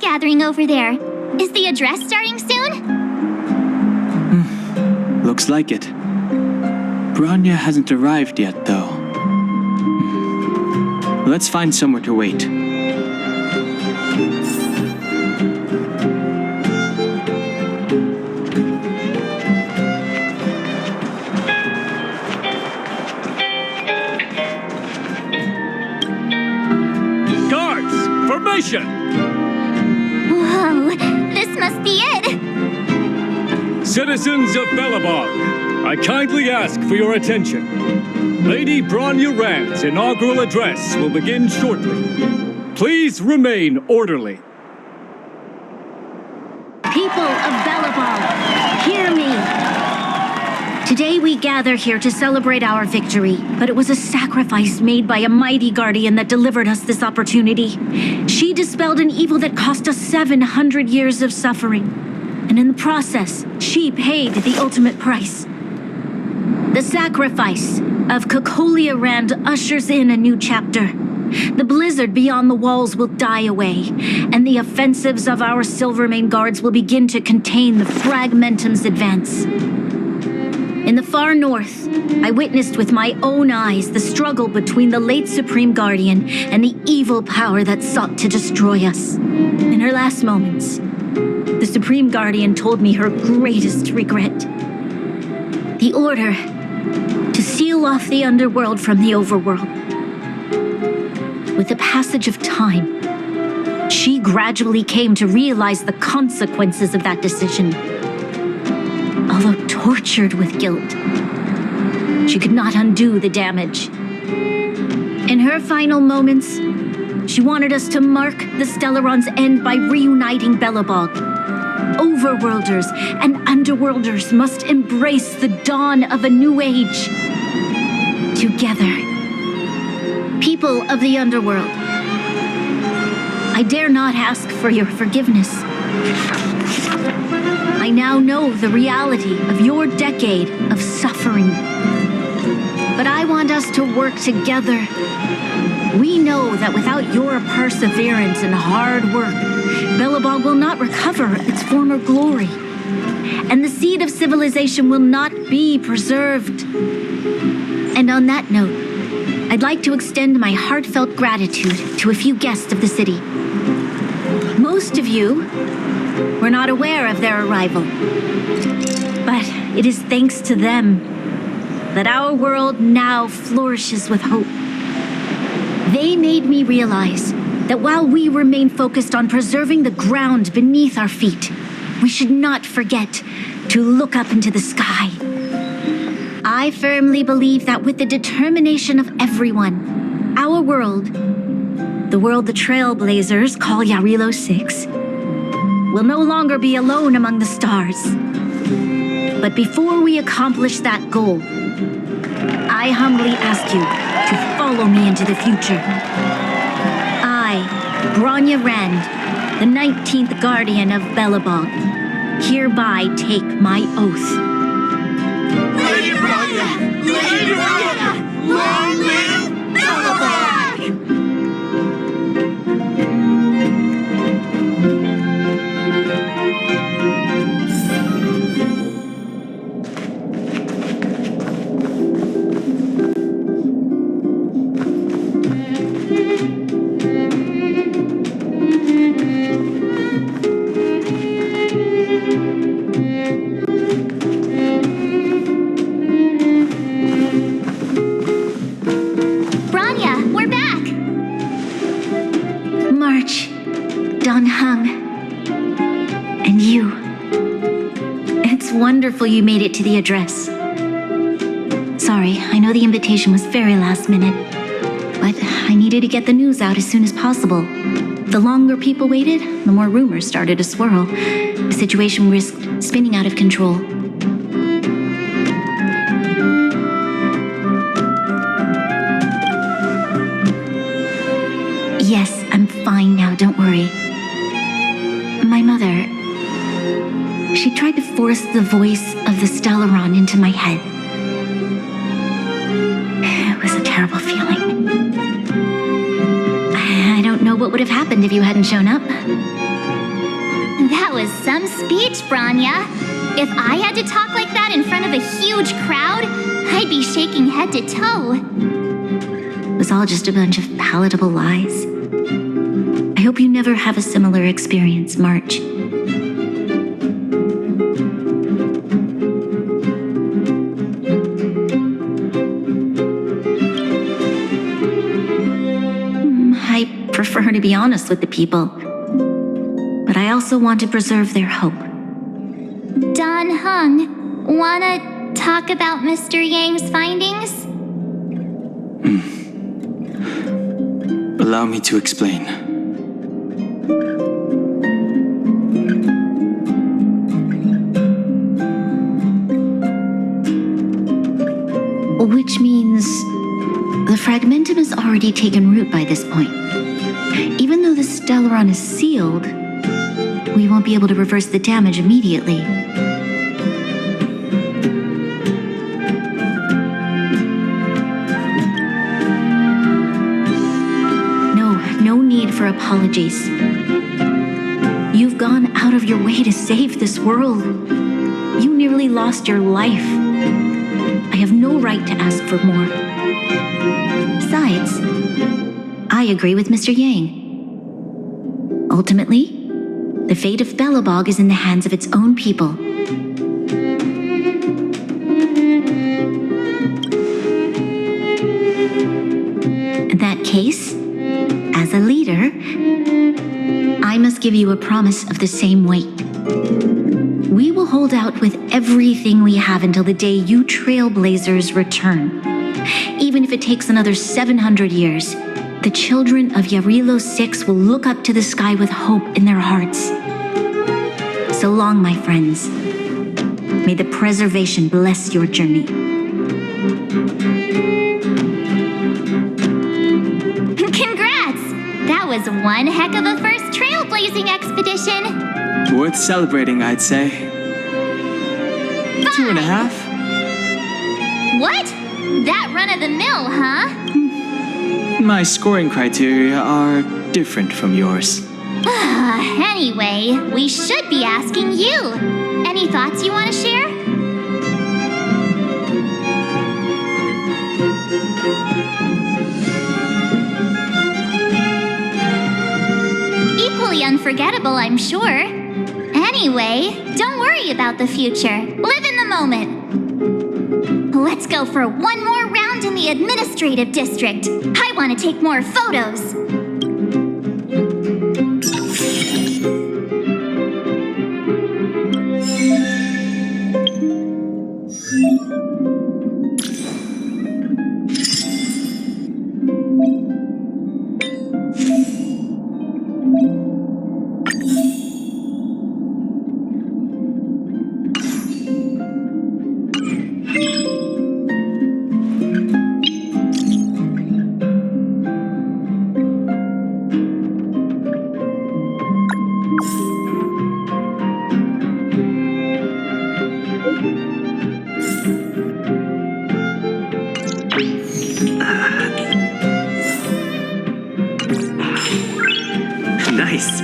gathering over there. Is the address starting soon? Looks like it. Bronya hasn't arrived yet, though. Let's find somewhere to wait. Whoa, this must be it! Citizens of Belobog, I kindly ask for your attention. Lady Bronya Rand's inaugural address will begin shortly. Please remain orderly. People of Belobog, hear me! Today we gather here to celebrate our victory, but it was a sacrifice made by a mighty guardian that delivered us this opportunity. She dispelled an evil that cost us 700 years of suffering, and in the process, she paid the ultimate price. The sacrifice of Cocolia Rand ushers in a new chapter. The blizzard beyond the walls will die away, and the offensives of our Silvermane guards will begin to contain the Fragmentum's advance. In the far north, I witnessed with my own eyes the struggle between the late Supreme Guardian and the evil power that sought to destroy us. In her last moments, the Supreme Guardian told me her greatest regret. The order to seal off the underworld from the overworld. With the passage of time, she gradually came to realize the consequences of that decision. Although tortured with guilt, she could not undo the damage. In her final moments, she wanted us to mark the Stellaron's end by reuniting Belobog. Overworlders and underworlders must embrace the dawn of a new age. Together. People of the underworld, I dare not ask for your forgiveness. I now know the reality of your decade of suffering. But I want us to work together. We know that without your perseverance and hard work, Belobog will not recover its former glory. And the seed of civilization will not be preserved. And on that note, I'd like to extend my heartfelt gratitude to a few guests of the city. Most of you were not aware of their arrival. But it is thanks to them that our world now flourishes with hope. They made me realize that while we remain focused on preserving the ground beneath our feet, we should not forget to look up into the sky. I firmly believe that with the determination of everyone, our world, the world the Trailblazers call Yarilo 6, will no longer be alone among the stars. But before we accomplish that goal, I humbly ask you to follow me into the future. I, Bronya Rand, the 19th Guardian of Belobog, hereby take my oath. Lady Bronya! Lady Bronya! Long live Belobog! Wonderful you made it to the address. Sorry, I know the invitation was very last minute, but I needed to get the news out as soon as possible. The longer people waited, the more rumors started to swirl. The situation risked spinning out of control. Yes, I'm fine now, don't worry. My mother... she tried to force the voice of the Stellaron into my head. It was a terrible feeling. I don't know what would have happened if you hadn't shown up. That was some speech, Branya. If I had to talk like that in front of a huge crowd, I'd be shaking head to toe. It was all just a bunch of palatable lies. I hope you never have a similar experience, March. I prefer to be honest with the people, but I also want to preserve their hope. Don Hung, wanna talk about Mr. Yang's findings? Allow me to explain. Which means the fragmentum has already taken root by this point. Even though the Stellaron is sealed, we won't be able to reverse the damage immediately. No need for apologies. You've gone out of your way to save this world. You nearly lost your life. I have no right to ask for more. Besides, I agree with Mr. Yang. Ultimately, the fate of Belobog is in the hands of its own people. In that case, as a leader, I must give you a promise of the same weight. We will hold out with everything we have until the day you trailblazers return. Even if it takes another 700 years, the children of Yarilo 6 will look up to the sky with hope in their hearts. So long, my friends. May the preservation bless your journey. Congrats! That was one heck of a first trailblazing expedition. Worth celebrating, I'd say. 2.5? What? That run-of-the-mill, huh? My scoring criteria are different from yours. Anyway, we should be asking you. Any thoughts you want to share? Equally unforgettable, I'm sure. Anyway, don't worry about the future. Live in the moment. Let's go for one more round in the administrative district. I want to take more photos. Nice.